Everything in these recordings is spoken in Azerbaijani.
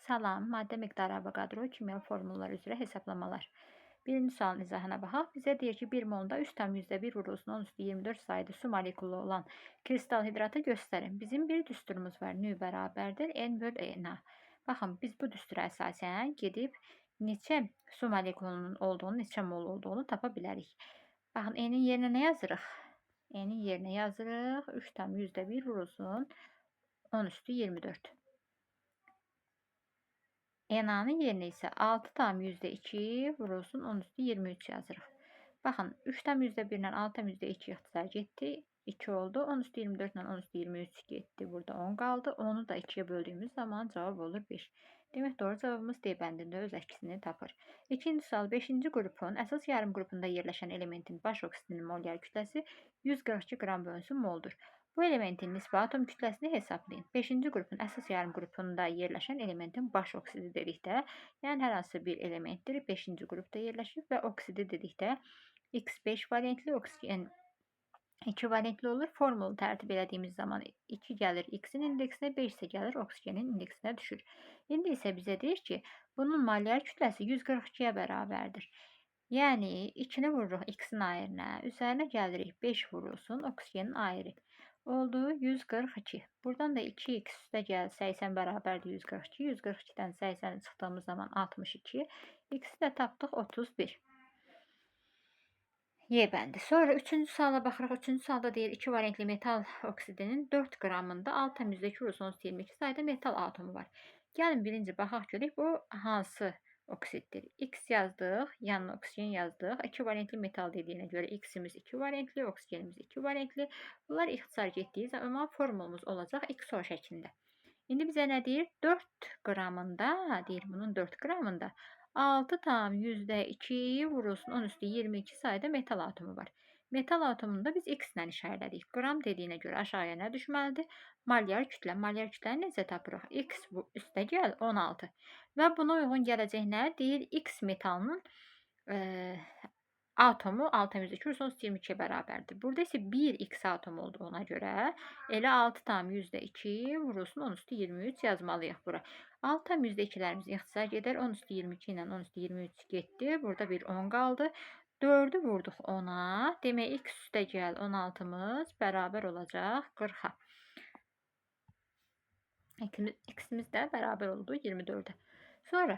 Salam, maddə miqdarı Avoqadro kimya formulları üzrə hesablamalar. Birinci sualın izahına baxaq. Bizə deyir ki, 1 molda 3,1 vurulsun 10 üstü 24 sayılı su molekulu olan kristal hidratı göstərin. Bizim bir düsturumuz var. Nü bərabərdir N böl Na. Baxın, biz bu düstura əsasən gedib neçə su molekulunun olduğunu, neçə mol olduğunu tapa bilərik. Baxın, N'in yerinə nə yazırıq? N'in yerinə yazırıq 3,1 vurulsun 10 üstü 24. Ena'nın yerinə isə 6,2 vurulsun 10 üstü 23 yazırıq. Baxın, 3,1 ilə 6,2 ixtisar getdi. 2 oldu. 10 üstü 24 ilə 10 üstü 23 getdi. Burada 10 qaldı. Onu da 2'ye böldüyümüz zaman cavab olur 5. Demək, doğru cavabımız D bəndində öz əksini tapır. İkinci sual, 5-ci qrupun əsas yarım qrupunda yerləşən elementin baş oksidinin molyar kütləsi 142 qram bölünsün moldur. Bu elementin nisbi atom kütləsini hesablayın. 5-ci qrupun əsas yarım qrupunda yerləşən elementin baş oksidi dedikdə, yəni hər hansı bir elementdir, 5-ci qrupda yerləşir və oksidi dedikdə X5 valentli, oksigen 2 valentli olur. Formulu tərtib elədiyimiz zaman 2 gəlir X-in indeksinə, 5 isə gəlir oksigenin indeksinə düşür. İndi isə bizə deyir ki, bunun molyar kütləsi 142-yə bərabərdir. Yəni 2-ni vururuq X-in ayırına, üzərinə gəlirik 5 vurulsun oksigenin ayırı. Oldu 142. Buradan da 2x üstə gəl 80 bərabərdir 142. 142-dən 80'i çıxdığımız zaman 62. X'i də tapdıq 31. Y bəndi. Sonra 3-cü suala baxırıq. 3-cü sualda deyir 2 valentli metal oksidinin 4 qramında 6,2 vurulsun 22 sayda metal atomu var. Gəlin birinci baxaq görək bu hansı oksiddir. X yazdıq, yanına oksigen yazdıq. 2 valentli metal dediyinə görə X'imiz 2 valentli, oksigenimiz 2 valentli. Bunlar ixtisar getdiyi zaman formulumuz olacaq XO şəklində. İndi bizə nə deyir? 4 qramında, deyir bunun 4 qramında 6,2 vurulsun 10 üstü 22 sayda metal atomu var. Metal atomunda biz X ilə işarələdik. Qram dediyinə görə aşağıya nə düşməlidir? Molyar kütlə. Molyar kütləni necə tapırıq? X üstə gəl 16. Və buna uyğun gələcək nə? Deyir X metalının atomu 6,2 vurulsun 22'ye bərabərdir. Burada isə 1X atomu olduğuna görə elə 6,2 vurulsun 10 üstü 23 yazmalıyıq bura. 6,2'lərimiz ixtisar gedər. 10 üstü 22 ilə 10 üstü 23 getdi. Burada bir 10 qaldı. 4'ü vurduq 10'a. Demək X üstə gəl 16'mız bərabər olacaq 40'a. X'imiz də bərabər oldu 24'ə. Sonra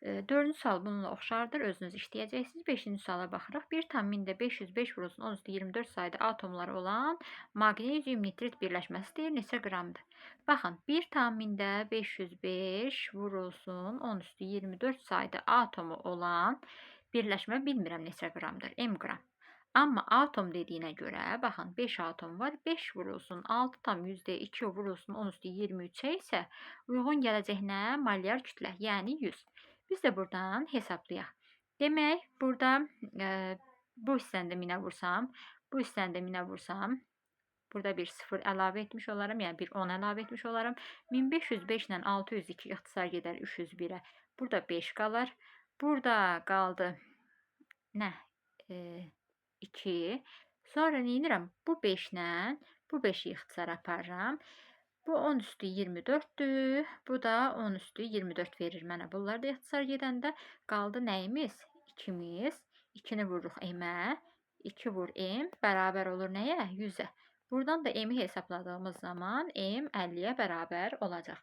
4-cü sual bununla oxşardır. Özünüz işləyəcəksiniz. 5-ci suala baxırıq. 1,505 vurulsun 10 üstü 24 sayda atomları olan magnezium nitrit birləşməsi deyir neçə qramdır? Baxın, 1,505 vurulsun 10 üstü 24 sayda atomu olan birləşmə bilmirəm neçə qramdır. M qram. Amma atom dediyinə görə, baxın 5 atom var. 5 vurulsun 6,2 vurulsun 10 üstü 23'ə isə uyğun gələcək nə? Molyar kütlə, yəni 100. Biz də buradan hesablayaq. Demək, burada bu hissəni də minə vursam, bu hissəni də minə vursam, burada bir 0 əlavə etmiş olaram, yəni bir 10 əlavə etmiş olaram. 1505 ilə 602 ixtisar gedər 301'ə. Burada 5 qalar. Burada qaldı nə? 2. Sonra neyinirəm? Bu 5 ilə bu 5'i ixtisara aparıram. Bu 10 üstü 24'dür. Bu da 10 üstü 24 verir mənə. Bunlar da ixtisar gedəndə qaldı nəyimiz? 2'miz. 2'ni vururuq M-ə. 2 vur M bərabər olur nəyə? 100'ə. Buradan da M'i hesabladığımız zaman M 50'yə bərabər olacaq.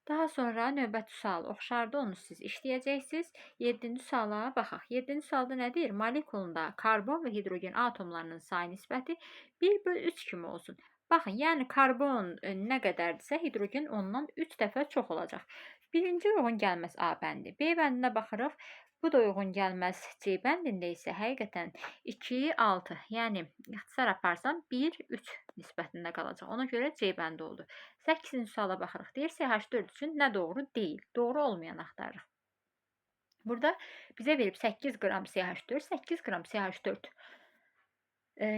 Daha sonra növbəti sual oxşardı, onu siz işləyəcəksiniz. 7-ci suala baxaq. 7-ci sualda nə deyir? Molekulunda karbon və hidrogen atomlarının sayı nisbəti 1/3 kimi olsun. Baxın, yəni karbon nə qədərdirsə, hidrogen ondan 3 dəfə çox olacaq. Birinci uyğun gəlməz A bəndi. B bəndinə baxırıq. Bu da uyğun gəlməz C bəndində isə həqiqətən 2, 6. Yəni ixtisar aparsam 1, 3 nisbətində qalacaq. Ona görə C bəndi oldu. 8-ci suala baxırıq. Deyir CH4 üçün nə doğru deyil? Doğru olmayan axtarırıq. Burada bizə verib 8 qram CH4, 8 qram CH4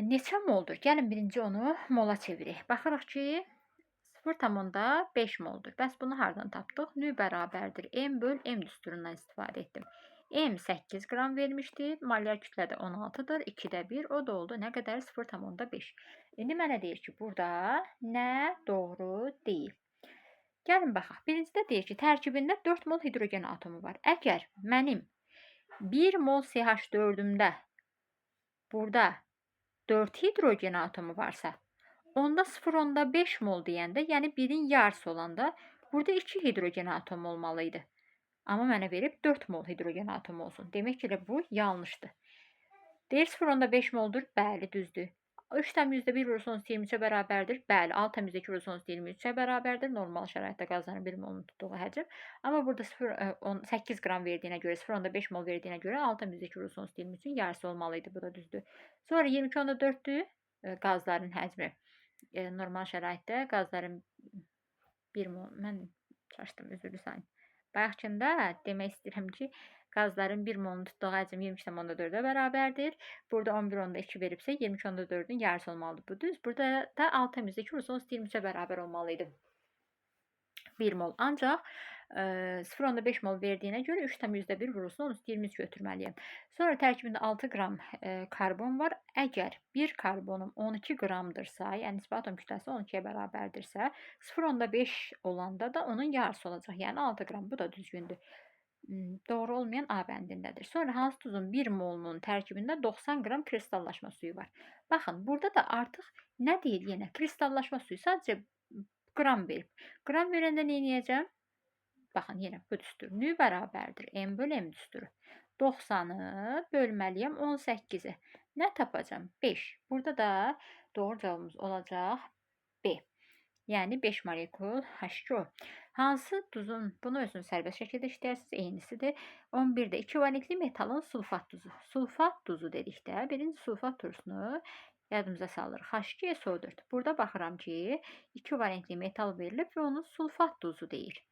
neçə moldur? Gəlin birinci onu mola çevirək. Baxırıq ki 0,5 moldur. Bəs bunu hardan tapdıq? Nü bərabərdir M böl M düsturundan istifadə etdim. M 8 qram vermişdi. Molyar kütlə də 16'dır. 2'də 1. O da oldu. Nə qədər? 0,5. İndi mənə deyir ki, burada nə doğru deyil? Gəlin baxaq. Birincidə deyir ki, tərkibində 4 mol hidrogen atomu var. Əgər mənim 1 mol CH4-ümdə burada 4 hidrogen atomu varsa, onda 0,5 mol deyəndə, yəni 1-in yarısı olanda burada 2 hidrogen atomu olmalıydı. Amma mənə verib 4 mol hidrogen atomu olsun. Demək ki, bu yanlışdır. Deyir 0,5 moldur. Bəli, düzdür. 3,1 vurulsun 23-ə bərabərdir. Bəli, 6,2 vurulsun 23-ə bərabərdir. Normal şəraitdə qazların 1 molunu tutduğu həcm. Amma burada 8 qram verdiyinə görə, 0,5 mol verdiyinə görə 6,2 vurulsun 23-ün yarısı olmalıydı. Bu da düzdür. Sonra 22,4-dür qazların həcmi. Normal şəraitdə qazların 1 mol, mən çaşdım, üzrlü sayın. Bayaqkında demək istəyirəm ki, qazların 1 molunu tutduğu həcm 23,4-ə bərabərdir. Burada 11,2 veribsə 23,4-ün yarısı olmalıdır. Bu düz. Burada da 6,2 vurulsun 23-ə bərabər olmalıydı. 1 mol. Ancaq 0,5 mol verdiyinə görə 3,1 vurulsun 23 götürməliyəm. Sonra tərkibində 6 qram karbon var. Əgər bir karbonum 12 qramdırsa, yəni nisbi atom kütləsi 12-yə bərabərdirsə, 0,5 olanda da onun yarısı olacaq. Yəni 6 qram. Bu da düzgündür. Doğru olmayan A bəndindədir. Sonra hansı tuzun 1 molunun tərkibində 90 qram kristallaşma suyu var. Baxın, burada da artıq nə deyir yenə? Kristallaşma suyu sadəcə qram verib. Qram verəndə nə edəcəm? Baxın, yenə bu düstur. Nü bərabərdir. M bölü M düsturu. 90-ı bölməliyəm 18-i. Nə tapacam? 5. Burada da doğru cavabımız olacaq B. Yəni 5 molekul H2O. Hansı duzun, bunu özünüz sərbəst şəkildə işləyərsiniz, eynisidir. 11-də 2 valentli metalın sulfat duzu. Sulfat duzu dedikdə birinci sulfat turusunu yadımıza salırıq. H2SO4. Burada baxıram ki, 2 valentli metal verilib və onun sulfat duzu deyir.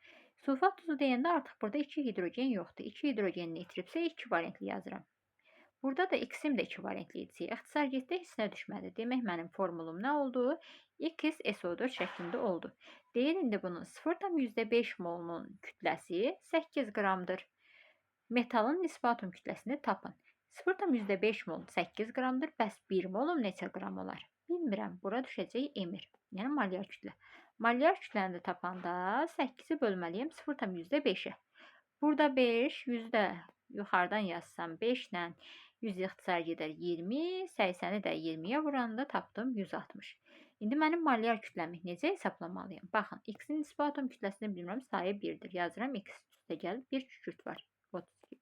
Sulfat duzu deyəndə artıq burada 2 hidrogen yoxdur. 2 hidrogenini itiribsə 2 valentli yazıram. Burada da X-im də 2 valentli idi. İxtisar getdi, heç nə düşmədi. Demək mənim formulum nə oldu? XSO4 şəklində oldu. Deyir, indi bunun 0,5 molunun kütləsi 8 qramdır. Metalın nisbi atom kütləsini tapın. 0,5 mol 8 qramdır. Bəs 1 molum neçə qram olar? Bilmirəm. Bura düşəcək emir. Yəni molyar kütlə. Molyar kütləni də tapanda 8-i bölməliyəm 0,5-ə. Burada 5, 100-də yuxarıdan yazsam 5 ilə 100 ixtisar gedər 20, 80-i də 20-yə vuranda tapdım 160. İndi mənim molyar kütləmi necə hesablamalıyım? Baxın, X-in nisbi atom kütləsini bilmirəm, sayı 1-dir. Yazıram, X üstə gəlir, 1 kükürt var.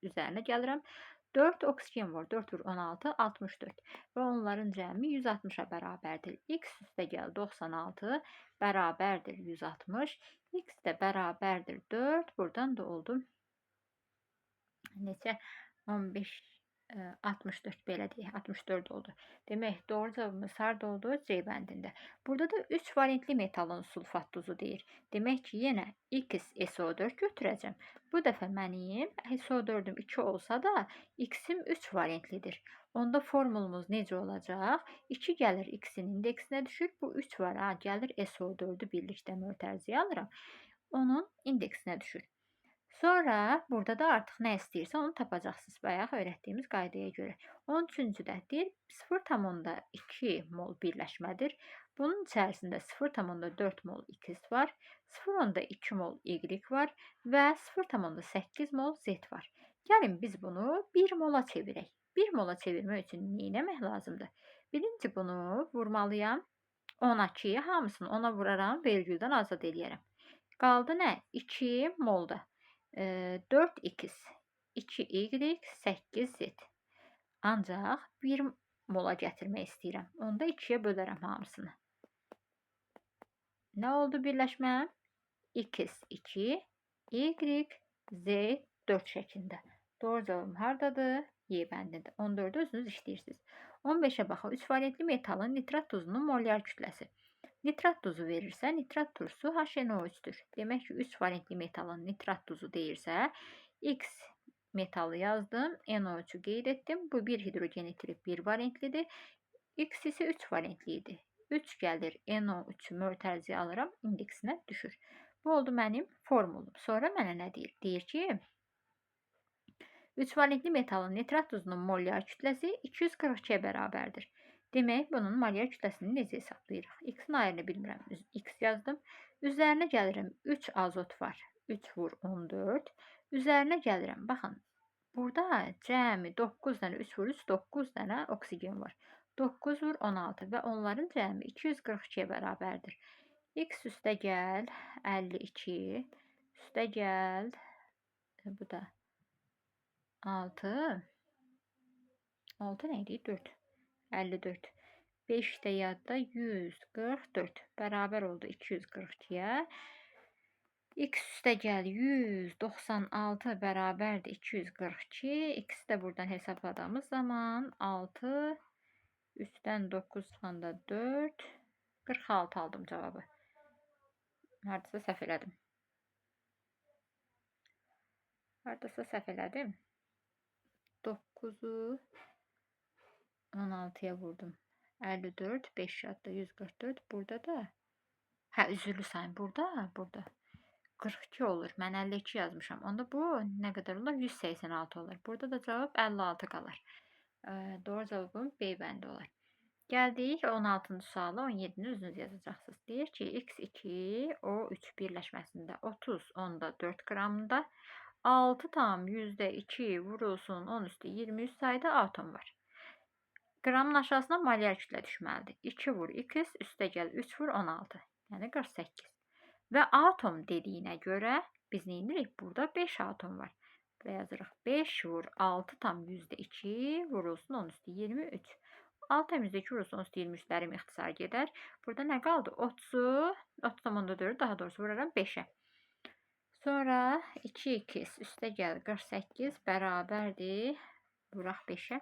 Üzərinə gəlirəm. 4 oksigen var. 4 vur 16, 64. Və onların cəmi 160-a bərabərdir. X üstə gəl 96 bərabərdir 160. X də bərabərdir 4. Buradan da oldu. Neçə? 15, 64 belə deyək. 64 oldu. Demək, doğru cavabımız harda oldu? C bəndində. Burada da 3 valentli metalın sulfat duzu deyir. Demək ki, yenə XSO4 götürəcəm. Bu dəfə mənim SO4-üm 2 olsa da X-im 3 valentlidir. Onda formulumuz necə olacaq? 2 gəlir X-in indeksinə düşür. Bu 3 var. Gəlir SO4-ü birlikdə mötərizəyə alıram. Onun indeksinə düşür. Sonra burada da artıq nə istəyirsə onu tapacaqsınız bayaq öyrətdiyimiz qaydaya görə. 13-cüdə deyir 0,2 mol birləşmədir. Bunun içərisində 0,4 mol X var, 0,2 mol Y var və 0,8 mol Z var. Gəlin biz bunu 1 mola çevirək. 1 mola çevirmək üçün nə etmək lazımdır? Birinci bunu vurmalıyam 10-a ki, hamısını 10-a vuraram, vergüldən azad eləyərəm. Qaldı nə? 2 molda. 4x, 2y, 8z. Ancaq 1 mola gətirmək istəyirəm. Onda 2-yə bölərəm hamısını. Nə oldu birləşməm? X 2, y, z 4 şəklində. Doğru cavabım hardadır? Y bəndində. 14-ü özünüz işləyirsiniz. 15-ə baxaq. 3 valentli metalın nitrat tuzunun molyar kütləsi. Nitrat tuzu verirsə, nitrat turşusu HNO3-dür. Demək ki, 3 valentli metalın nitrat tuzu deyirsə, X metalı yazdım, NO3-ü qeyd etdim. Bu 1 hidrogen itirib 1 valentlidir. X isə 3 valentli idi. 3 gəlir, NO3-ü mötərizəyə alıram, indeksinə düşür. Bu oldu mənim formulum. Sonra mənə nə deyir? Deyir ki, 3 valentli metalın nitrat tuzunun molyar kütləsi 242-yə bərabərdir. Demək, bunun molyar kütləsini necə hesablayırıq? X-in ayarını bilmirəm. X yazdım. Üzərinə gəlirəm 3 azot var. 3 vur 14. Üzərinə gəlirəm. Baxın. Burada cəmi 9 dənə 3 vur 3 9 dənə oksigen var. 9 vur 16 və onların cəmi 242-yə bərabərdir. X üstə gəl 52 üstə gəl bu da 6 6 nə idi? 4 54 5 də yadda 144 bərabər oldu 242-yə. X üstə gəl 196 bərabərdir 242. X də buradan hesabladığımız zaman 6 3-dən 9 çıxanda 4 46 aldım cavabı. Hardasa səhv elədim. Hardasa səhv elədim. 9-u 16-ya vurdum. 54, 5 yadda 144. Burada da üzürlü sayım. Burada 42 olur. Mən 52 yazmışam. Onda bu nə qədər olur? 186 olur. Burada da cavab 56 qalır. Doğru cavabım B bəndi olar. Gəldik 16-cı suala, 17-ni özünüz yazacaqsınız. Deyir ki, X2, O3 birləşməsində 30, onda 4 qramda 6 tam %2 vurulsun 10 üstü 23 sayda atom var. Qramın aşağısına molyar kütlə düşməlidir. 2 vur x üstə gəl 3 vur 16. Yəni 48. Və atom dediyinə görə biz nə edirik? Burada 5 atom var. Buraya yazırıq. 5 vur 6 tam %2 vurulsun 10 üstü 23. 6 tam %2 vurulsun 10 üstü 23'lərim ixtisar gedər. Burada nə qaldı? 30'u 30 tam onda 4 daha doğrusu vuraram 5'e. Sonra 2x üstə gəl 48 bərabərdir. Vuraq 5'e.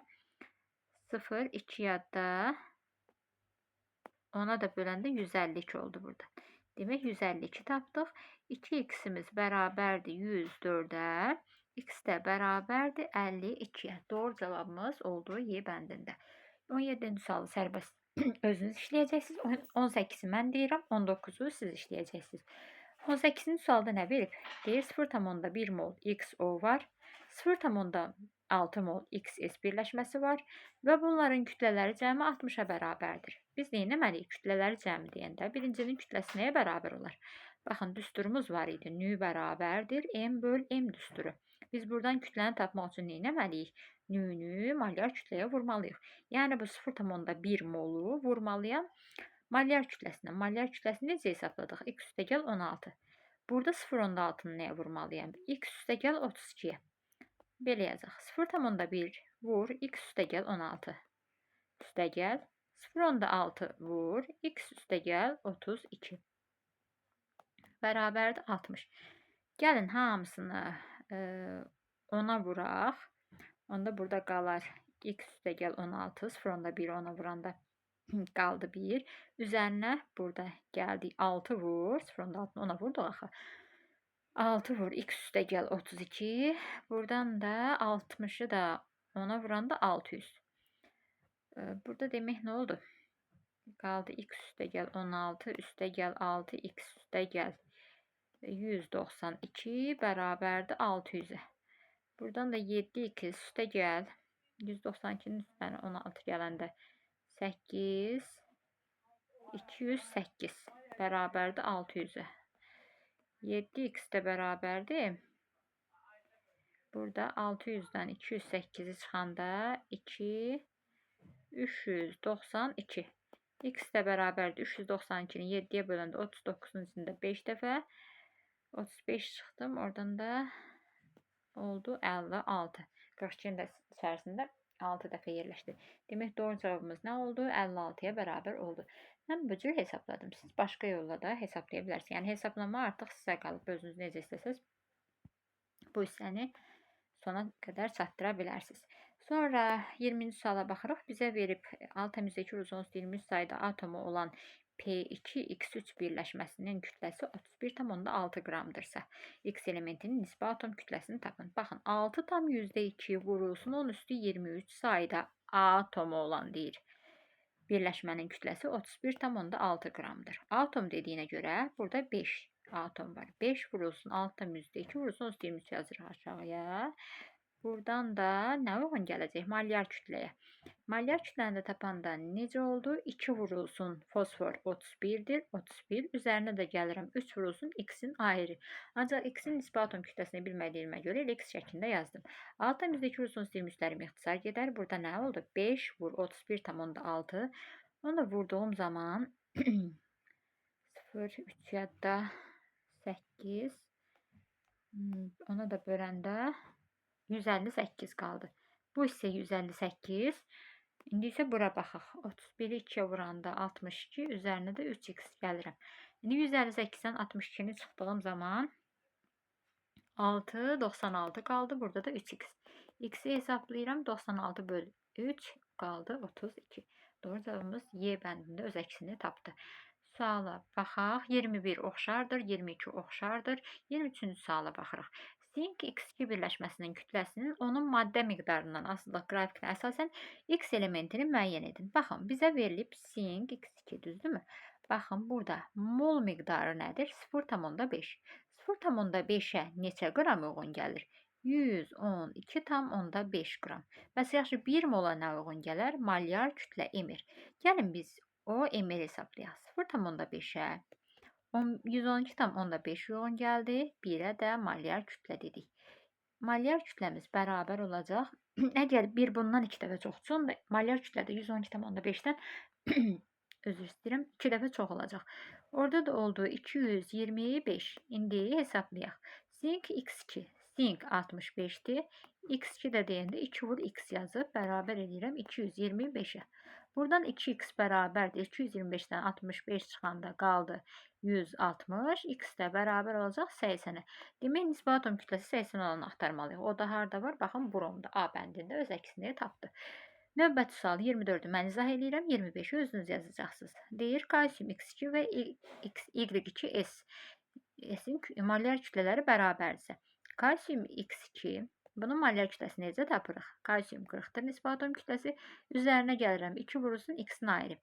0, 2 yadda. Ona da böləndə 152 oldu burada. Demək 152 tapdıq. 2x'imiz bərabərdir 104'ə. X də bərabərdir 52'yə. Doğru cavabımız olduğu Y bəndində. 17-ci sualı sərbəst özünüz işləyəcəksiniz. 18-i mən deyirəm, 19'u siz işləyəcəksiniz. 18-ci sualda nə verib? Deyir 0,1 mol XO var. 0,6 mol XS birləşməsi var və bunların kütlələri cəmi 60-a bərabərdir. Biz nə etməliyik? Kütlələri cəmi deyəndə birincinin kütləsi nəyə bərabər olar? Baxın, düsturumuz var idi. Nü bərabərdir M böl M düsturu. Biz buradan kütləni tapmaq üçün nə etməliyik? Nü molyar kütləyə vurmalıyıq. Yəni bu 0,1 molu vurmalıyam molyar kütləsinə. Molyar kütləsini necə hesabladıq? X üstə gəl 16. Burada 0,6-nı nəyə vurmalıyam? X üstə gəl 32-yə. Belə yazaq. 0,1 vur X üstə gəl 16. Üstə gəl 0,6 vur X üstə gəl 32. Bərabərdir 60. Gəlin hamısını 10'a vuraq. Onda burada qalar X üstə gəl 16. 0,1 10'a vuranda qaldı 1. Üzərinə burada gəldi 6 vur. 0,6'nı 10'a vurduq axı. 6 vur X üstə gəl 32. Buradan da 60'ı da 10'a vuranda 600. Burada demək nə oldu? Qaldı X üstə gəl 16 üstə gəl 6 X üstə gəl 192 bərabərdir 600'ə. Buradan da 7x üstə gəl 192'nin üstünə 16 gələndə 8 208 bərabərdir 600'ə. 7x də bərabərdir. Burada 600'dən 208'i çıxanda 2 392. X də bərabərdir 392'ni 7'yə böləndə 39'un içində 5 dəfə 35 çıxdım. Oradan da oldu 56. 42'nin də içərisində 6 dəfə yerləşdi. Demək doğru cavabımız nə oldu? 56'ya bərabər oldu. Mən bu cür hesabladım. Siz başqa yolla da hesablaya bilərsiniz. Yəni hesablama artıq sizə qalıb. Özünüz necə istəsəz bu hissəni sona qədər çatdıra bilərsiniz. Sonra 20-ci suala baxırıq. Bizə verib 6,2 vurulsun 23 sayda atomu olan P2X3 birləşməsinin kütləsi 31,6 qramdırsa, X elementinin nisbi atom kütləsini tapın. Baxın, 6 tam %2 vurulsun 10 üstü 23 sayda atomu olan deyir. Birləşmənin kütləsi 31,6 qramdır. Atom dediyinə görə burada 5 atom var. 5 vurulsun 6 tam %2 vurulsun 23 yazırıq aşağıya. Buradan da nə uyğun gələcək? Molyar kütləyə. Molyar kütləni də tapanda necə oldu? 2 vurulsun fosfor 31-dir. 31 üzərinə də gəlirəm 3 vurulsun x-in ayrı. Ancaq x-in nisbi atom kütləsini bilmədiyimə görə elə x şəklində yazdım. 6-2 vurulsun 23-lərim ixtisar gedər. Burada nə oldu? 5 vur 31,6. Onu da vurduğum zaman 0, 3 yadda 8. Ona da böləndə 158 qaldı. Bu hissə 158. İndi isə bura baxaq. 31-i 2-yə vuranda 62, üzərinə də 3x gəlirəm. İndi 158-dən 62-ni çıxdığım zaman 6, 96 qaldı. Burada da 3x. X-i hesablayıram. 96 bölü 3 qaldı 32. Doğru cavabımız Y bəndində öz əksini tapdı. Suala baxaq. 21 oxşardır, 22 oxşardır. 23-cü suala baxırıq. Zink X2 birləşməsinin kütləsinin onun maddə miqdarından asılı qrafikinə əsasən X elementini müəyyən edin. Baxın, bizə verilib zink X2, düzdürmü? Baxın, burada mol miqdarı nədir? 0,5. 0,5-ə neçə qram uyğun gəlir? 112,5 qram. Bəs yaxşı, 1 mola nə uyğun gələr? Molyar kütlə emir. Gəlin biz o emir hesablayaq. 0,5-ə 112,5 uyğun gəldi. 1-ə də molyar kütlə dedik. Molyar kütləmiz bərabər olacaq. Əgər 1 bundan 2 dəfə çoxdursa, onda molyar kütlə də 112,5-dən özür istəyirəm, 2 dəfə çox olacaq. Orada da oldu 225. İndi hesablayaq. Zink X2. Zink 65-dir. X2 də deyəndə 2 vur x yazıb bərabər edirəm 225-ə. Buradan 2x bərabərdir. 225-dən 65 çıxanda qaldı 160. X də bərabər olacaq 80-ə. Demək, nisbi atom kütləsi 80 olanı axtarmalıyıq. O da harda var? Baxın, bromda A bəndində öz əksini tapdı. Növbəti sual 24-ü mən izah edirəm. 25-i özünüz yazacaqsınız. Deyir, kalsium X2 və Y2S. S-in molyar kütlələri bərabərdirsə. Kalsium X2, bunun molyar kütləsi necə tapırıq? Kalsium 40-dır nisbi atom kütləsi. Üzərinə gəlirəm. 2 vurulsun x-in ayrı.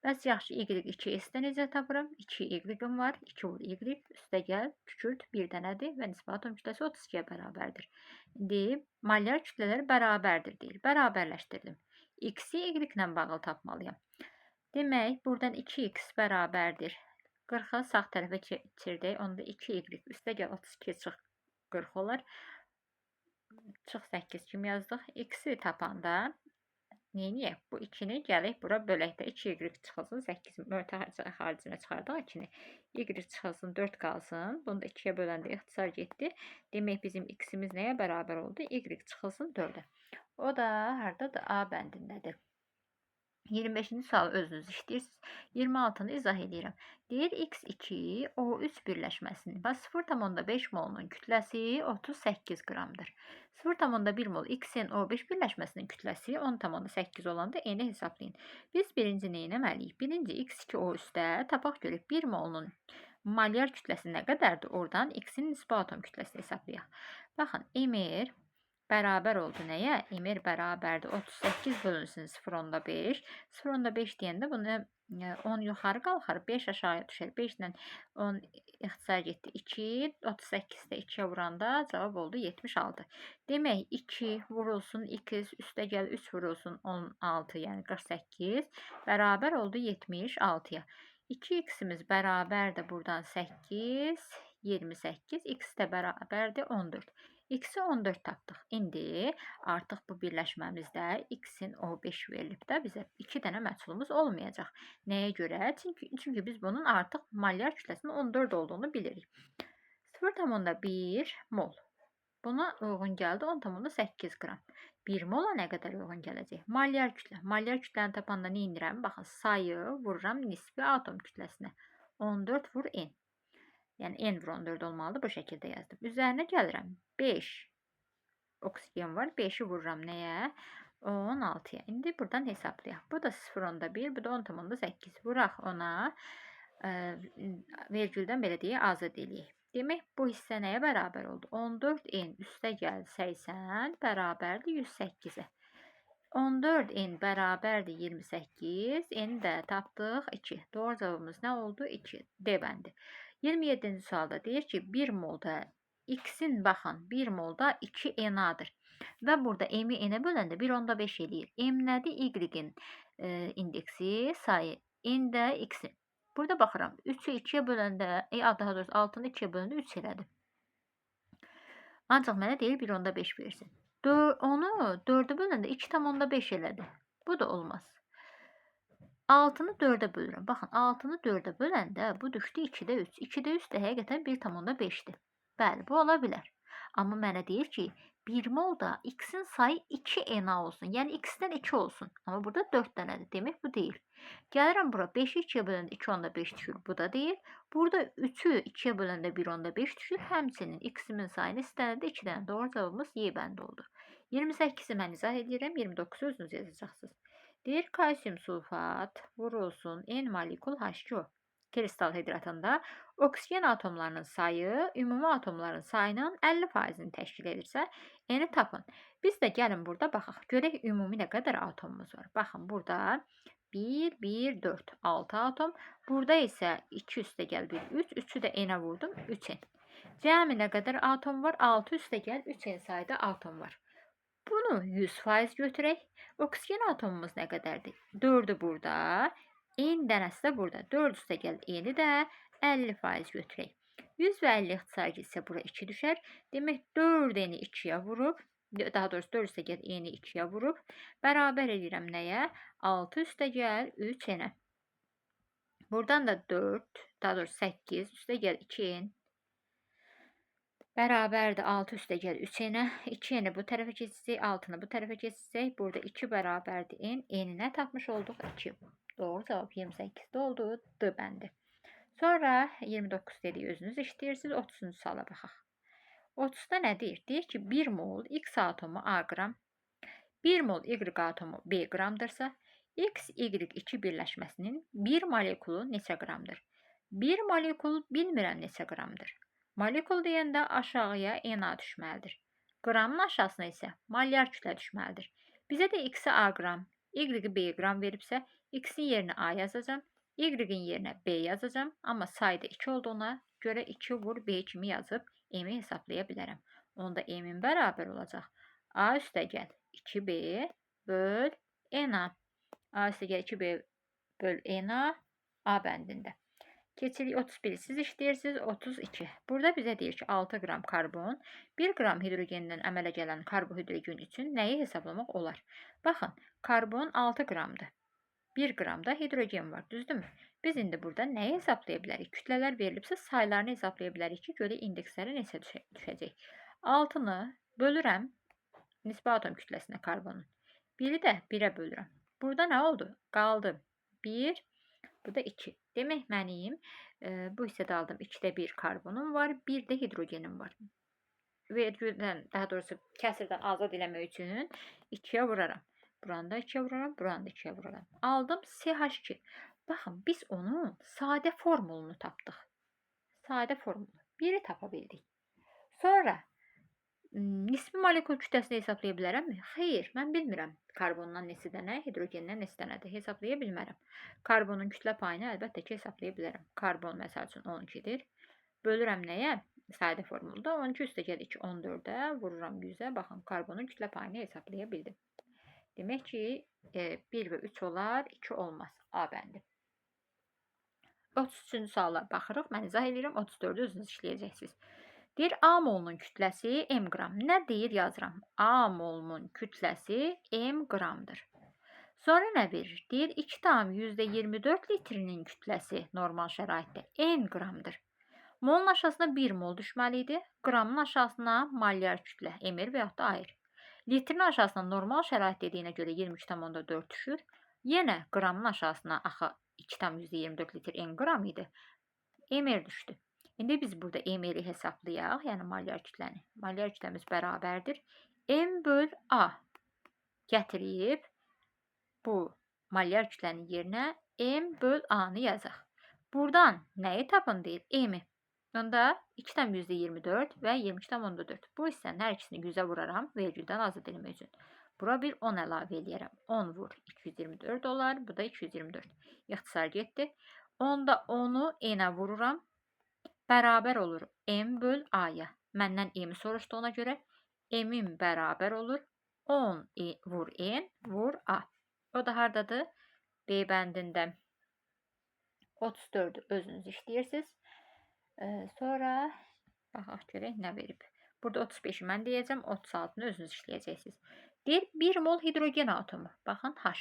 Bəs yaxşı, Y2S-də necə tapıram? 2Y-im var. 2 vur Y. Üstə gəl, kükürt 1 dənədir və nisbi atom kütləsi 32-yə bərabərdir. İndi molyar kütlələri bərabərdir deyil. Bərabərləşdirdim. X-i Y ilə bağlı tapmalıyam. Demək, buradan 2x bərabərdir. 40-ı sağ tərəfə keçirdək. Onda 2y üstə gəl 32 çıx 40 olar. Çıx 8 kimi yazdıq. X-i tapanda neyiniyə? Bu 2-ni gələk bura bölək də 2y çıxılsın 8 mötəxəssislər xaricinə çıxardıq 2-ni. Y çıxılsın 4 qalsın. Bunu da 2-yə böləndə ixtisar getdi. Demək bizim x-imiz nəyə bərabər oldu? Y çıxılsın 4-ə. O da hardadır? A bəndindədir. 25-ci sualı özünüz işləyirsiniz. 26-nı izah edirəm. Deyir X2 O3 birləşməsinin 0,5 molunun kütləsi 38 qramdır. 0,1 mol X-in O5 birləşməsinin kütləsi 10,8 olanda N-i hesablayın. Biz birinci nə etməliyik? Birinci X2O3-də tapaq görək 1 molunun molyar kütləsi nə qədərdir? Oradan X-in nisbi atom kütləsini hesablayaq. Baxın, Emir bərabər oldu nəyə? Emir bərabərdir 38 bölünsün 0,5. 0,5 deyəndə bunu 10 yuxarı qalxar, 5 aşağıya düşər. 5-dən 10 ixtisar getdi 2, 38-də 2-yə vuranda cavab oldu 76. Demək, 2 vurulsun 2, üstə gəl 3 vurulsun 16, yəni 48, bərabər oldu 76-ya. 2x-imiz bərabərdir buradan 8, 28, x də bərabərdir 14. X-i 14 tapdıq. İndi artıq bu birləşməmizdə X-in O5 verilib də bizə 2 dənə məhsulumuz olmayacaq. Nəyə görə? Çünki biz bunun artıq molyar kütləsinin 14 olduğunu bilirik. 0,1 mol. Buna uyğun gəldi 10,8 qram. 1 mola nə qədər uyğun gələcək? Molyar kütlə. Molyar kütləni tapanda nə edirəm? Baxın, sayı vururam nisbi atom kütləsinə. 14 vur N. Yəni N vur 14 olmalıdır. Bu şəkildə yazdım. Üzərinə gəlirəm. 5 oksigen var. 5-i vururam nəyə? 16-ya. İndi buradan hesablayaq. Bu da 0,1, bu da 10,8. Vuraq ona. Vergüldən belə deyək, azad eləyək. Demək, bu hissə nəyə bərabər oldu? 14N üstə gəl 80 bərabərdir 108-ə. 14N bərabərdir 28. N də tapdıq 2. Doğru cavabımız nə oldu? 2. D bəndi. 27-ci sualda deyir ki, 1 molda X'in baxın 1 molda 2 NA-dır. Və burada M-i N-ə böləndə 1/5 eləyir. M nədir? Y-in indeksi, sayı. N də X-in. Burada baxıram. 3-ü 2-yə böləndə, daha doğrusu 6-nı 2-yə böləndə 3 elədi. Ancaq mənə deyir 1/5 versin. Onu 4-ə böləndə 2/5 elədi. Bu da olmaz. 6-nı 4-ə bölürəm. Baxın, 6-nı 4-ə böləndə bu düşdü 2-də 3. 2-də 3 də həqiqətən 1/5-dir. Bəli, bu ola bilər. Amma mənə deyir ki, 1 molda X-in sayı 2 NA olsun. Yəni X-dən 2 olsun. Amma burada 4 dənədir. Demək bu deyil. Gəlirəm bura 5-i 2-yə böləndə 2/5 düşür. Bu da deyil. Burada 3-ü 2-yə böləndə 1/5 düşür. Həmçinin X-imin sayını istənədə 2 dənə. Doğru cavabımız Y bəndi oldu. 28-i mən izah edirəm. 29-u özünüz yazacaqsınız. Deyir kalsium sulfat vurulsun N molekul H2O. Kristal hidratında oksigen atomlarının sayı ümumi atomların sayının 50%-ni təşkil edirsə, N-i tapın. Biz də gəlin burada baxaq. Görək ümumi nə qədər atomumuz var. Baxın burada 1, 1, 4, 6 atom. Burada isə 2 üstə gəl 1, 3. 3-ü də N-ə vurdum, 3N. Cəmi nə qədər atom var? 6 üstə gəl 3N sayda atom var. Bunu 100% götürək. Oksigen atomumuz nə qədərdir? 4-ü burada, N dənəsi də burada. 4 üstə gəl N-i də 50% götürək. 100 və 50 ixtisarı isə bura 2 düşər. Demək 4 N-i 2-yə vurub, daha doğrusu 4 üstə gəl N-i 2-yə vurub, bərabər edirəm nəyə? 6 üstə gəl 3 N-ə. Buradan da 4, daha doğrusu 8 üstə gəl 2 N. Bərabərdir 6 üstə gəl 3N-ə. 2N-i bu tərəfə keçsək, 6-nı bu tərəfə keçsək, burada 2 bərabərdir N. N-i nə tapmış olduq? 2. Doğru cavab 28-də oldu. D bəndi. Sonra 29 dedik, özünüz işləyirsiniz. 30-cu suala baxaq. 30-da nə deyir? Deyir ki, 1 mol X atomu A qram, 1 mol Y atomu B qramdırsa, X, Y2 birləşməsinin 1 molekulu neçə qramdır? 1 molekul bilmirəm neçə qramdır. Molekul deyəndə aşağıya NA düşməlidir. Qramın aşağısına isə molyar kütlə düşməlidir. Bizə də X-i A qram, Y-i B qram veribsə, X-in yerinə A yazacağım, Y-in yerinə B yazacağım. Amma sayda 2 olduğuna görə 2 vur B kimi yazıb M-i hesablaya bilərəm. Onda M-in bərabər olacaq. A üstə gəl 2B böl NA. A üstə gəl 2B böl NA A bəndində. Keçirik 31. Siz işləyirsiniz 32. Burada bizə deyir ki, 6 qram karbon, 1 qram hidrogenden əmələ gələn karbohidrogen üçün nəyi hesablamaq olar? Baxın, karbon 6 qramdır. 1 qramda hidrogen var, düzdürmü? Biz indi burada nəyi hesablaya bilərik? Kütlələr verilibsə saylarını hesablaya bilərik ki, görə indeksləri neçə düşəcək. 6-nı bölürəm nisbi atom kütləsinə karbonun. 1-i də 1-ə bölürəm. Burada nə oldu? Qaldı 1, bu da 2. Demək mənim bu hissədə aldım 2-də 1 karbonum var, 1 də hidrogenim var. Vergüldən, daha doğrusu kəsirdən azad eləmək üçün 2-yə vuraram. Buranı da 2-yə vuraram, buranı da 2-yə vuraram. Aldım CH2. Baxın, biz onun sadə formulunu tapdıq. Sadə formulu. 1-i tapa bildik. Sonra nisbi molekul kütləsini hesablaya bilərəmmi? Xeyr, mən bilmirəm. Karbondan neçə dənə, hidrogenden neçə dənədir hesablaya bilmərəm. Karbonun kütlə payını əlbəttə ki, hesablaya bilərəm. Karbon məsəl üçün 12-dir. Bölürəm nəyə? Sadə formulda 12 üstə gəl 2, 14-ə, vururam 100-ə. Baxın, karbonun kütlə payını hesablaya bildim. Demək ki, 1 və 3 olar, 2 olmaz. A bəndi. 33-cü suala baxırıq. Mən izah edirəm. 34-ü özünüz işləyəcəksiniz. Deyir, A molunun kütləsi M qram. Nə deyir yazıram? A molunun kütləsi M qramdır. Sonra nə verir? Deyir, 2,24 litrinin kütləsi normal şəraitdə N qramdır. Molun aşağısına 1 mol düşməli idi. Qramın aşağısına molyar kütlə emir və yaxud da ayır. Litrin aşağısına normal şərait dediyinə görə 22,4 düşür. Yenə qramın aşağısına axı 2,24 litr N qram idi. Emir düşdü. İndi biz burada M-i hesablayaq, yəni molyar kütləni. Molyar kütləmiz bərabərdir. M böl A gətirib bu molyar kütlənin yerinə M böl A-nı yazaq. Buradan nəyi tapın deyir? M-i. Onda 2,24 və 22,4. Bu hissənin hər ikisini 100-ə vuraram, vergüldən azad etmək üçün. Bura bir 10 əlavə eləyərəm. 10 vur 224 olar, bu da 224. İxtisar getdi. Onda 10-u N-ə vururam. Bərabər olur M böl A-ya. Məndən M-i soruşdu ona görə. M-im bərabər olur 10 vur N vur A. O da hardadır? B bəndində 34'ü özünüz işləyirsiniz. Sonra baxaq görək nə verib. Burada 35'i mən deyəcəm, 36'ını özünüz işləyəcəksiniz. Deyir 1 mol hidrogen atomu. Baxın H.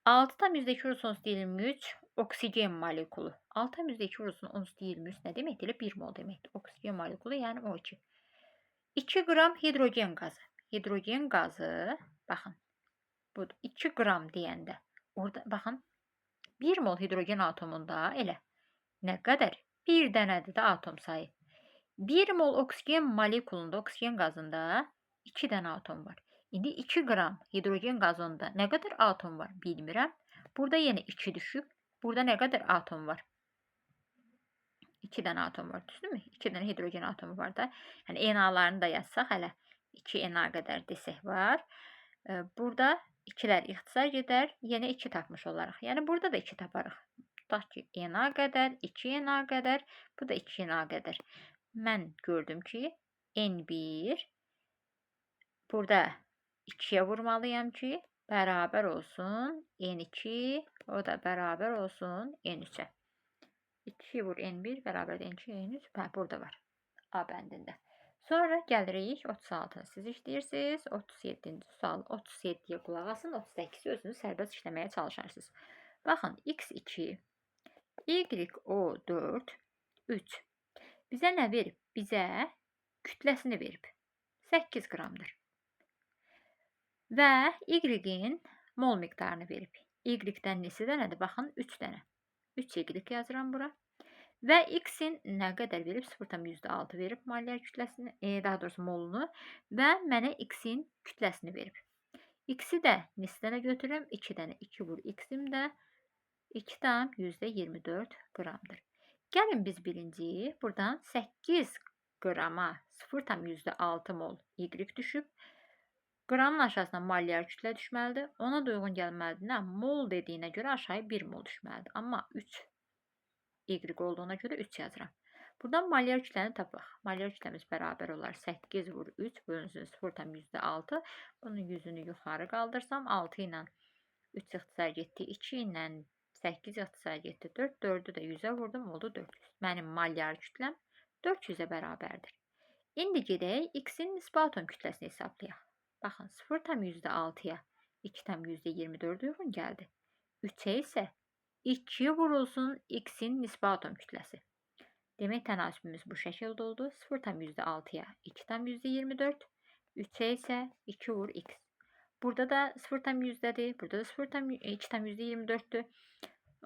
6,2 vurulsun 23 oksigen molekulu. 6,2 vurulsun 23 nə deməkdir? Elə 1 mol deməkdir. Oksigen molekulu, yəni O2. 2 qram hidrogen qazı. Hidrogen qazı, baxın, budur. 2 qram deyəndə, orada baxın, 1 mol hidrogen atomunda elə nə qədər? Bir dənədir də atom sayı. 1 mol oksigen molekulunda, oksigen qazında 2 dənə atom var. İndi 2 qram hidrogen qazında nə qədər atom var? Bilmirəm. Burada yenə 2 düşüb. Burada nə qədər atom var? 2 dənə atom var, düzdürmü? 2 dənə hidrogen atomu var da. Yəni Na-larını da yazsaq hələ 2 Na qədər desək var. Burada 2'lər ixtisar gedər, yenə 2 tapmış olaraq. Yəni burada da 2 taparıq. Tutaq ki, Na qədər, 2 Na qədər, bu da 2 Na qədər. Mən gördüm ki, N1 burada 2'yə vurmalıyam ki, bərabər olsun N2, o da bərabər olsun N3'ə. 2 vur N1 bərabər N2, N3. Burada var. A bəndində. Sonra gəlirik 36'ını siz işləyirsiniz. 37-ci sual 37'yə qulaq asın. 38'i özünüz sərbəst işləməyə çalışarsınız. Baxın, X2, YO4, 3. Bizə nə verib? Bizə kütləsini verib. 8 qramdır. Və Y-in mol miqdarını verib. Y-dən nesi dənədir? Baxın, 3 dənə. 3 Y yazıram bura. Və X-in nə qədər verib? 0,6 verib molyar kütləsini, daha doğrusu molunu və mənə X-in kütləsini verib. X-i də nisbətə götürürəm. 2 dənə 2 vur X-im də 2,24 qramdır. Gəlin biz birinci buradan 8 qrama 0,6 mol Y düşüb. Qramın aşağısına molyar kütlə düşməlidir. Ona da uyğun gəlməlidir. Nə? Mol dediyinə görə aşağıya 1 mol düşməlidir. Amma 3 Y olduğuna görə 3 yazıram. Buradan molyar kütləni tapaq. Molyar kütləmiz bərabər olar 8 vur 3 bölünsün 0,6. Bunun yüzünü yuxarı qaldırsam 6 ilə 3 ixtisar getdi. 2 ilə 8 ixtisar getdi. 4. 4'ü də 100'ə vurdum. Oldu 400. Mənim molyar kütləm 400'ə bərabərdir. İndi gedək X-in nisbi atom kütləsini hesablayaq. Baxın 0,6'ya 2,24 uyğun gəldi. 3'ə isə 2 vurulsun X-in nisbi atom kütləsi. Demək tənasübümüz bu şəkildə oldu. 0,6'ya 2,24, 3'ə isə 2 vur X. Burada da 0,100'dədir, burada da 2,24'dür.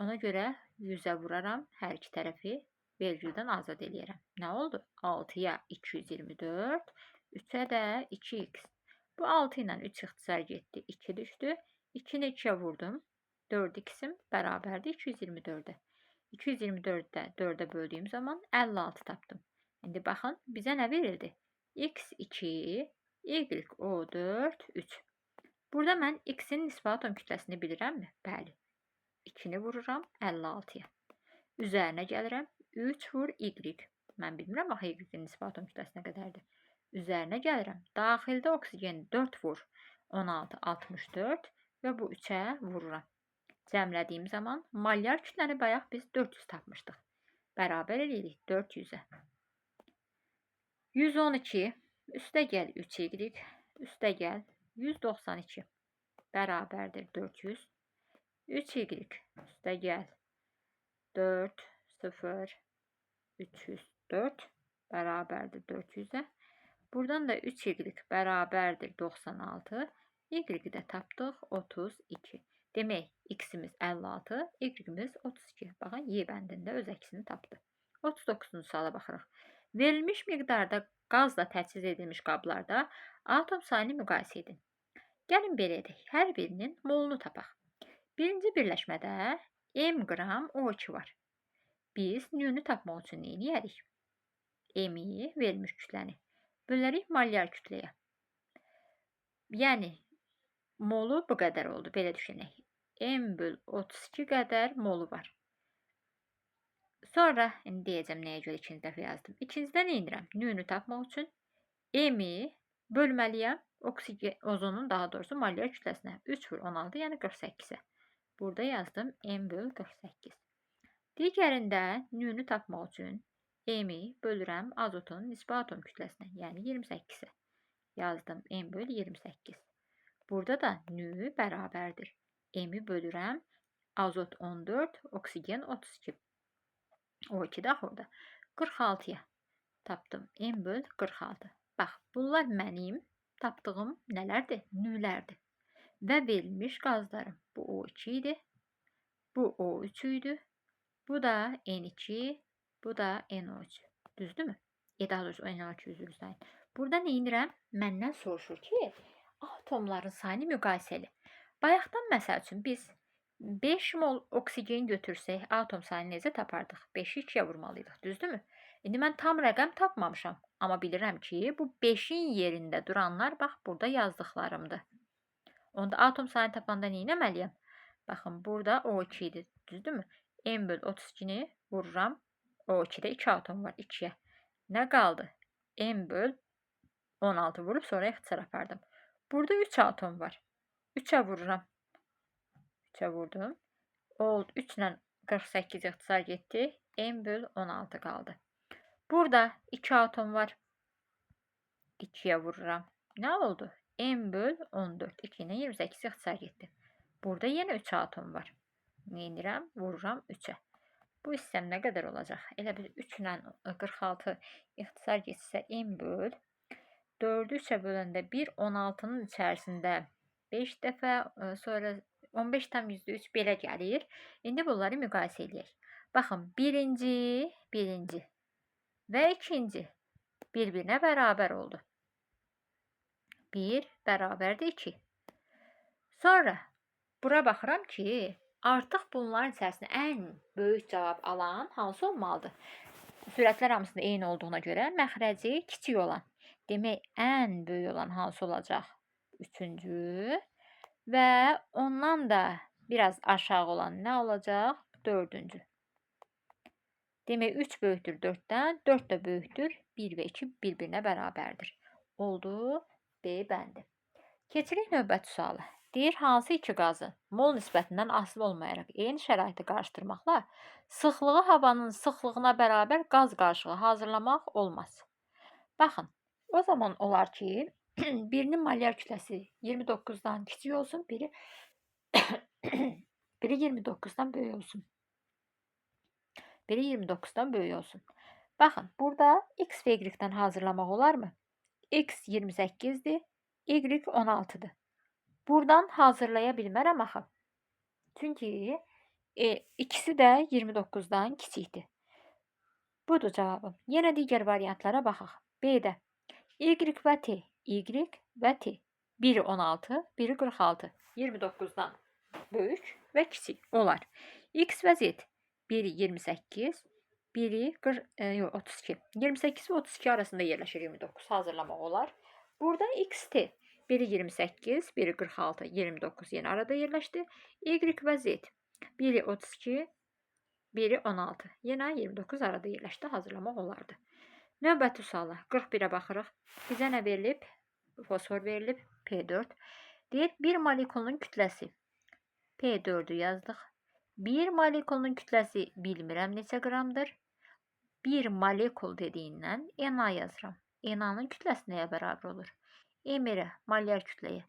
Ona görə 100'ə vuraram hər iki tərəfi. Vergüldən azad eləyərəm. Nə oldu? 6'ya 224, 3'ə də 2x. Bu 6 ilə 3 ixtisar getdi. 2 düşdü. 2'ni 2'yə vurdum. 4x'im bərabərdir 224'ə. 224'də 4'ə böldüyüm zaman 56 tapdım. İndi baxın, bizə nə verildi? X2, YO4, 3. Burada mən X-in nisbi atom kütləsini bilirəmmi? Bəli. 2'ni vururam 56'ya. Üzərinə gəlirəm. 3 vur Y. Mən bilmirəm, axı Y-in nisbi atom kütləsi nə qədərdir. Üzərinə gəlirəm. Daxildə oksigen 4 vur 16, 64 və bu 3'ə vururam. Cəmlədiyim zaman molyar kütləni bayaq biz 400 tapmışdıq. Bərabər eləyirik 400'ə. 112 üstə gəl 3Y üstə gəl 192 bərabərdir 400. 3Y üstə gəl 4, 0, 304 bərabərdir 400'ə. Buradan da 3Y bərabərdir 96. Y-i də tapdıq 32. Demək, X-imiz 56, Y-imiz 32. Baxın, Y bəndində öz əksini tapdı. 39-cu suala baxırıq. Verilmiş miqdarda qazla təchiz edilmiş qablarda atom sayını müqayisə edin. Gəlin belə edək. Hər birinin molunu tapaq. Birinci birləşmədə M qram O2 var. Biz nünü tapmaq üçün nə edərik? M-i verilmiş kütləni bölərik molyar kütləyə. Yəni, molu bu qədər oldu. Belə düşünək. M böl 32 qədər molu var. Sonra indi deyəcəm nəyə görə ikinci dəfə yazdım. İkincidə nə edirəm? Nü-nü tapmaq üçün M-i bölməliyəm ozonun daha doğrusu molyar kütləsinə. 3 vur 16 yəni 48-ə. Burada yazdım M böl 48. Digərində nü-nü tapmaq üçün M-i bölürəm azotun nisbi atom kütləsinə, yəni 28-ə. Yazdım M böl 28. Burada da nü bərabərdir. M-i bölürəm azot 14, oksigen 32. O 2 də orada. 46-ya tapdım. M böl 46. Bax, bunlar mənim tapdığım nələrdir? Nülərdir. Və verilmiş qazlarım. Bu O2 idi. Bu O3 idi. Bu da N2. Bu da NO3. Düzdürmü? Daha doğrusu NO2 üzr istəyin. Burada nə edirəm? Məndən soruşur ki, atomların sayını müqayisəli. Bayaqdan məsəl üçün biz 5 mol oksigen götürsək, atom sayını necə tapardıq? 5-i 2-yə vurmalıydıq, düzdürmü? İndi mən tam rəqəm tapmamışam, amma bilirəm ki, bu 5-in yerində duranlar bax burada yazdıqlarımdır. Onda atom sayını tapanda nə etməliyəm? Baxın, burada O2 idi, düzdürmü? M böl 32-ni vururam. O2-də 2 atom var, 2-yə. Nə qaldı? M böl 16 vurup sonra ixtisar apardım. Burada 3 atom var. 3'e vururam. 3'e vurdum. Oldu. 3 ile 48 ixtisar getdi. M böl 16 qaldı. Burada 2 atom var. 2'ye vururam. Ne oldu? M böl 14. 2 ile 28 ixtisar getdi. Burada yine 3 atom var. Ne edirəm? Vururam 3'e. Bu hissəm nə qədər olacaq? Elə bir 3 ilə 46 ixtisar getsə M böl 4'ü 3'e böləndə 1, 16'nın içərisində 5 dəfə, sonra 15 tam %3 belə gəlir. İndi bunları müqayisə edək. Baxın, birinci və ikinci bir-birinə bərabər oldu. 1 bərabərdir 2. Sonra bura baxıram ki, artıq bunların içərisində ən böyük cavab alan hansı olmalıdır? Sürətlər hamısında eyni olduğuna görə məxrəci kiçik olan. Demək, ən böyük olan hansı olacaq? 3-cü. Və ondan da biraz aşağı olan nə olacaq? 4-cü. Demək, 3 böyükdür 4-dən, 4 də böyükdür 1 və 2 bir-birinə bərabərdir. Oldu B bəndi. Keçirik növbəti sualı. Deyir, hansı iki qazı mol nisbətindən asılı olmayaraq eyni şəraiti qarışdırmaqla sıxlığı havanın sıxlığına bərabər qaz qarışığı hazırlamaq olmaz. Baxın, o zaman olar ki, birinin molyar kütləsi 29-dan kiçik olsun, biri 29-dan böyük olsun. Biri 29-dan böyük olsun. Baxın, burada X və Y-dən hazırlamaq olarmı? X 28-dir, Y 16-dır. Buradan hazırlaya bilmərəm axı. Çünki ikisi də 29-dan kiçikdir. Budur cavabım. Yenə digər variantlara baxaq. B-də Y və T, Y və T. Biri 16, biri 46. 29-dan böyük və kiçik olar. X və Z. Biri 28, biri 32. 28 və 32 arasında yerləşir 29. Hazırlamaq olar. Burada XT. Biri 28, biri 46, 29 yeni arada yerləşdi. Y və Z. Biri 32, biri 16. Yenə 29 arada yerləşdi. Hazırlamaq olardı. Növbəti suala 41'ə baxırıq. Bizə nə verilib? Fosfor verilib. P4. Deyir, bir molekulun kütləsi. P4'ü yazdıq. Bir molekulun kütləsi bilmirəm neçə qramdır. Bir molekul dediyindən Na yazıram. Na'nın kütləsi nəyə bərabər olur? M-i molyar kütləyə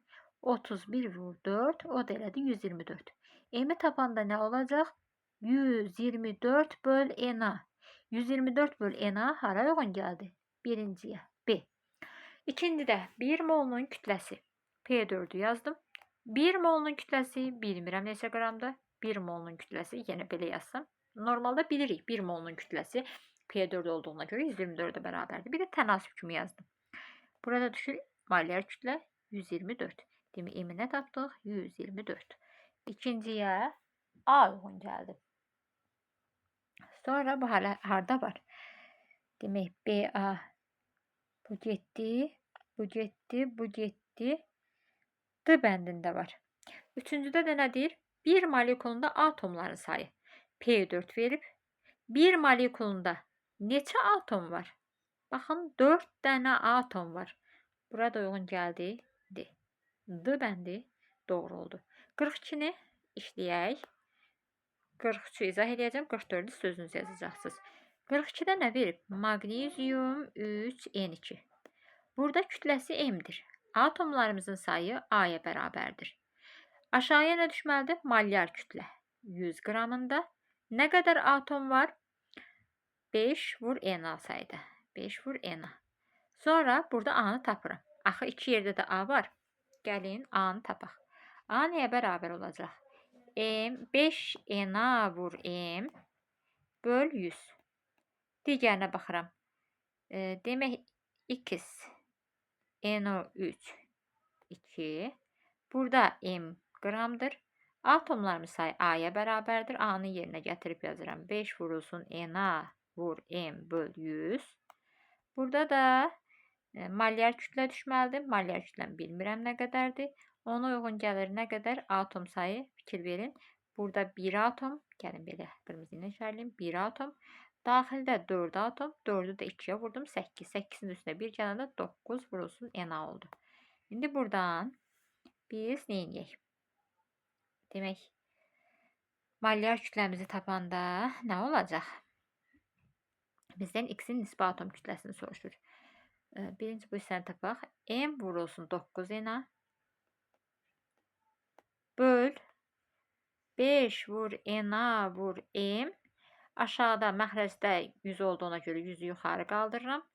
31 vur 4, o da elədi 124. M-i tapanda nə olacaq? 124 böl Na. 124 böl Na hara uyğun gəldi? Birinciyə. B. İkincidə 1 molunun kütləsi. P4'ü yazdım. 1 molunun kütləsi bilmirəm neçə qramdır. 1 molunun kütləsi yenə belə yazsam. Normalda bilirik 1 molunun kütləsi P4 olduğuna görə 124'ə bərabərdir. Bir də tənasib kimi yazdım. Burada düşür molyar kütlə 124. Demək, M-i nə tapdıq? 124. İkinciyə A uyğun gəldi. Sonra bu harda var? Demək, BA bu getdi, bu getdi, bu getdi. D bəndində var. Üçüncüdə də nədir? Bir molekulunda atomların sayı. P4 verib. Bir molekulunda neçə atom var? Baxın 4 dənə atom var. Burada uyğun gəldi. D. D bəndi doğru oldu. 42-ni işləyək. 43-ü izah edəcəm. 44-ü sözünüz yazacaqsınız. 42-də nə verib? Magnezium 3N2. Burada kütləsi M'dir. Atomlarımızın sayı A'ya bərabərdir. Aşağıya nə düşməlidir? Molyar kütlə 100 qramında. Nə qədər atom var? 5 vur Na sayda. 5 vur Na. Sonra burada A'nı tapıram. Axı iki yerdə də A var. Gəlin A'nı tapaq. A nəyə bərabər olacaq? M 5 Na vur M böl 100. Digərinə baxıram. Demək X NO3 2. Burada M qramdır. Atomlarımız sayı A'ya bərabərdir. A'nı yerinə gətirib yazıram. 5 vurulsun Na vur M böl 100. Burada da molyar kütlə düşməlidir. Molyar kütləni bilmirəm nə qədərdir. Ona uyğun gəlir nə qədər atom sayı fikir verin. Burada 1 atom, gəlin belə qırmızı ilə işarələyim. 1 atom. Daxildə 4 atom. 4-ü də 2-yə vurdum. 8. 8-in üstünə 1 gələndə 9 vurulsun Na oldu. İndi buradan biz nə edək? Demək, molyar kütləmizi tapanda nə olacaq? Bizdən X-in nisbi atom kütləsini soruşur. Birinci bu hissəni tapaq. M vurulsun 9 Na böl 5 vur Na vur M. Aşağıda məxrəcdə 100 olduğuna görə 100-ü yuxarı qaldırıram.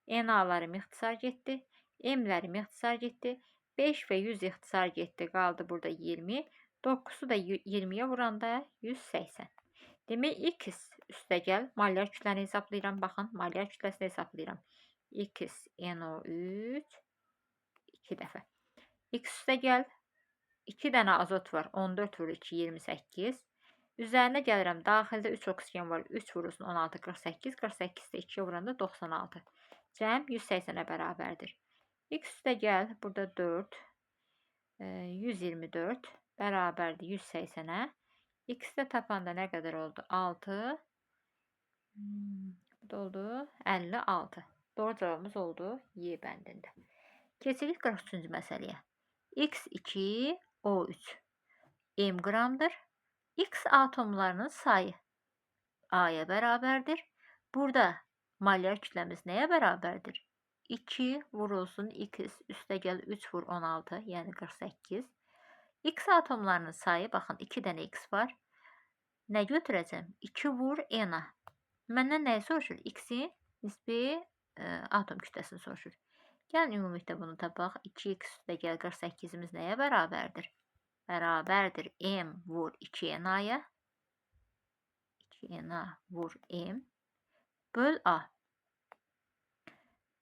Na'larım ixtisar getdi. M'lərim ixtisar getdi. 5 və 100 ixtisar getdi. Qaldı burada 20. 9-u da 20-yə vuranda 180. Demək, X üstəgəl molyar kütləni hesablayıram. Baxın, molyar kütləsini hesablayıram. X NO3 2 dəfə. X üstəgəl 2 dənə azot var. 14 vur 2 28. Üzərinə gəlirəm. Daxildə 3 oksigen var. 3 vurulsun 16 48. 48 də 2-yə vuranda 96. Cəm 180-ə bərabərdir. X üstəgəl burada 4 124 bərabərdir 180-ə. X-də tapanda nə qədər oldu? 6 bu da oldu 56. Doğru cavabımız oldu Y bəndində. Keçirik 43-cü məsələyə. X2 O3 M qramdır. X atomlarının sayı A'ya bərabərdir. Burada molyar kütləmiz nəyə bərabərdir? 2 vurulsun X üstəgəl 3 vur 16, yəni 48. X atomlarının sayı, baxın 2 dənə X var. Nə götürəcəm? 2 vur Na. Məndən nəyi soruşur? X-in nisbi atom kütləsini soruşur. Gəlin ümumilikdə bunu tapaq. 2x üstəgəl 48-imiz nəyə bərabərdir? Bərabərdir M vur 2 Na-ya. 2 Na vur M böl A.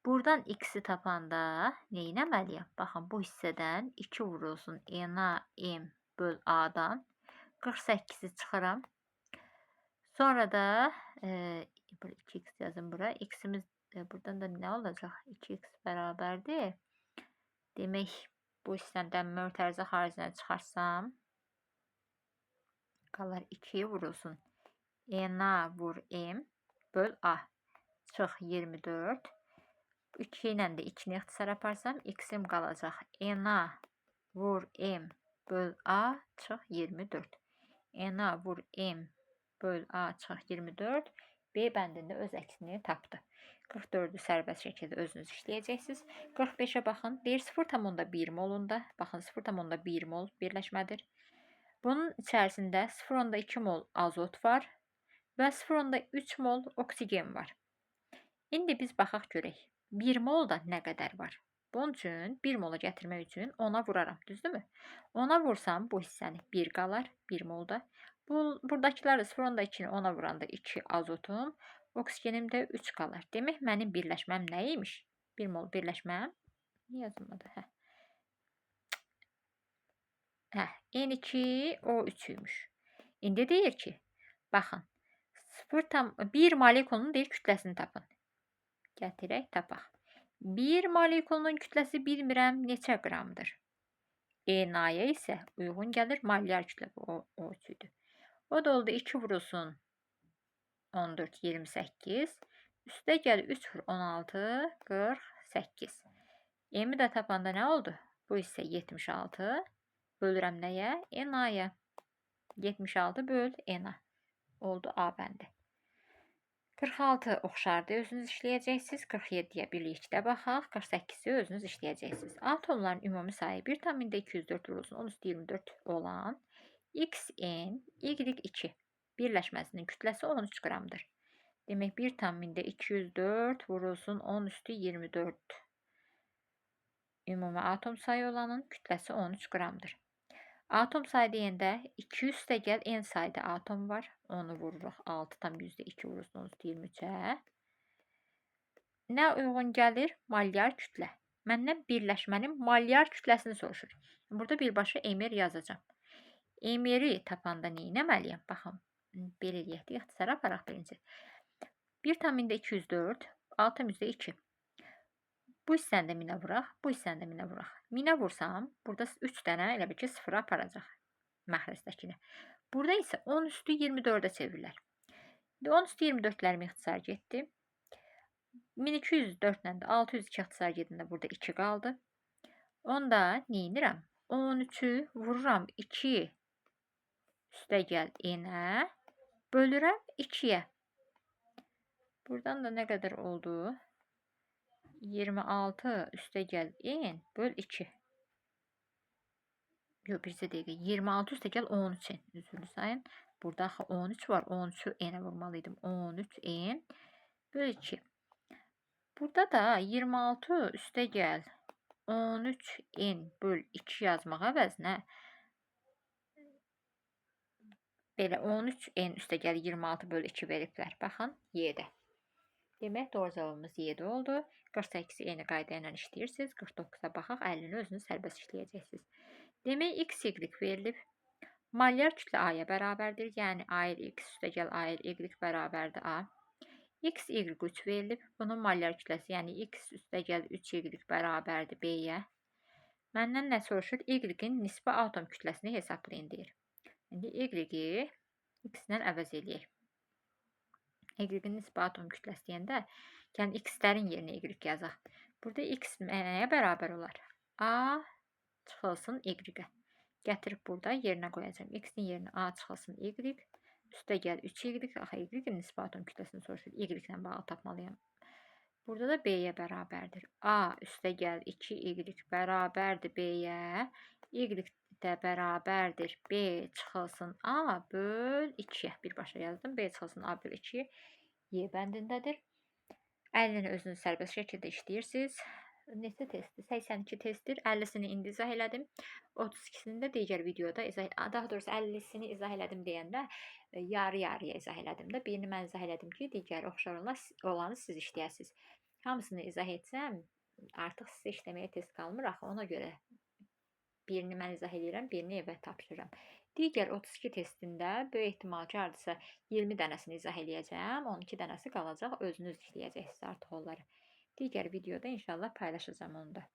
Buradan X-i tapanda nə etməliyəm? Baxın, bu hissədən 2 vurulsun Na M böl A-dan 48-i çıxıram. Sonra da 2x yazın bura. X'imiz buradan da nə olacaq? 2x bərabərdir. Demək, bu hissədən mötərizə xaricinə çıxarsam, qalar 2 vurulsun Na vur M böl A. Çıx 24. 2 ilə də 2-ni ixtisar aparsam, X'im qalacaq Na vur M böl A çıx 24. Na vur M böl A çıx 24. B bəndində öz əksini tapdı. 44-ü sərbəst şəkildə özünüz işləyəcəksiniz. 45-ə baxın. Deyir 0,1 molunda. Baxın 0,1 mol birləşmədir. Bunun içərisində 0,2 mol azot var və 0,3 mol oksigen var. İndi biz baxaq görək. 1 molda nə qədər var? Bunun üçün 1 mola gətirmək üçün 10-a vuraram, düzdürmü? 10-a vursam bu hissəni 1 qalar 1 molda. Buradakılar da 0,2-ni 10-a vuranda 2 azotum, oksigenim də 3 qalır. Demək, mənim birləşməm nə imiş? 1 mol birləşməm. Niyə yazılmadı? N2O3 imiş. İndi deyir ki, baxın, 1 molekulun deyir kütləsini tapın. Gətirək, tapaq. 1 molekulunun kütləsi bilmirəm neçə qramdır. Na-ya isə uyğun gəlir molyar kütlə O3-üdür. O da oldu 2 vurulsun 14, 28. Üstə gəl 3 vur 16, 48. M-i də tapanda nə oldu? Bu isə 76. Bölürəm nəyə? N-aya. 76 böl N-a. Oldu A bəndi. 46 oxşardı, özünüz işləyəcəksiniz. 47-yə birlikdə baxaq. 48-i özünüz işləyəcəksiniz. Atomların ümumi sayı 1,204 vurulsun 10 üstü 24 olan xn y2 birləşməsinin kütləsi 13 qramdır. Demək 1,204 vurulsun 10 üstü 24. Ümumi atom sayı olanın kütləsi 13 qramdır. Atom sayı deyəndə 2 üstə gəl n sayda atom var. Onu vururuq. 6,2 vurulsun 10 üstü 23-ə. Nə uyğun gəlir? Malyar kütlə. Məndən birləşmənin malyar kütləsini soruşur. Burada birbaşa emer yazacağım. Emeri tapanda nə etməliyəm? Baxın. Belə eləyək. İxtisara aparaq birinci. 1,204 6,2. Bu hissəni də minə vuraq, bu hissəni də minə vuraq. Minə vursam, burada 3 dənə elə bir ki, 0 aparacaq məhrəzdəkini. Burada isə 10 üstü 24-ə çevirilər. 10 üstü 24-lərim ixtisar getdi. 1204 ilə də 602 ixtisar gedəndə burada 2 qaldı. Onda nə edirəm? 13-ü vururam 2 üstə gəl n-ə, bölürəm 2-yə. Buradan da nə qədər oldu? 26 üstə gəl n böl 2. Yox, bircə dəqiqə. 26 üstə gəl 13 n. Üzrlü sayın. Burada axı 13 var. 13-ü n-ə vurmalıydım. 13 n böl 2. Burada da 26 üstə gəl 13 n böl 2 yazmaq əvəzinə belə 13 n üstə gəl 26 böl 2 veriblər. Baxın, y-də. Demək, doğru cavabımız 7 oldu. 48-i eyni qayda ilə işləyirsiniz. 49-a baxaq, 50-ni özünüz sərbəst işləyəcəksiniz. Demək, x, y verilib. Malyar kütlə A-ya bərabərdir. Yəni, A-il x üstə gəl A-il y bərabərdir A. X, y 3 verilib. Bunun malyar kütləsi, yəni x üstə gəl 3y bərabərdir B-yə. Məndən nə soruşur? Y-in nisbi atom kütləsini hesablayın deyir. İndi y-i x-lə əvəz eləyək. Y-in nisbi atom kütləsi deyəndə, yəni x-lərin yerinə y yazaq. Burada x nəyə bərabər olar? A çıxılsın y-ə. Gətirib burada yerinə qoyacağım. X-in yerinə A çıxılsın y. Üstə gəl 3y. Axı y-in nisbi atom kütləsini soruşur. Y-lə bağlı tapmalıyam. Burada da B-yə bərabərdir. A üstə gəl 2y bərabərdir B-yə. Y də bərabərdir B çıxılsın A böl 2-yə. Birbaşa yazdım. B çıxılsın A böl 2 Y bəndindədir. 50-ni özünüz sərbəst şəkildə işləyirsiniz. Neçə testdir? 82 testdir. 50-sini indi izah elədim. 32-sini də digər videoda daha doğrusu 50-sini izah elədim deyəndə yarı-yarıya izah elədim də. Birini mən izah elədim ki, digər oxşar olanı siz işləyəsiniz. Hamısını izah etsəm, artıq sizə işləməyə test qalmır axı, ona görə birini mən izah edirəm, birini evə tapşırıram. Digər 32 testində böyük ehtimal ki, hardasa 20 dənəsini izah eləyəcəm, 12 dənəsi qalacaq, özünüz işləyəcəksiniz artıq onları. Digər videoda inşallah paylaşacağım onu da.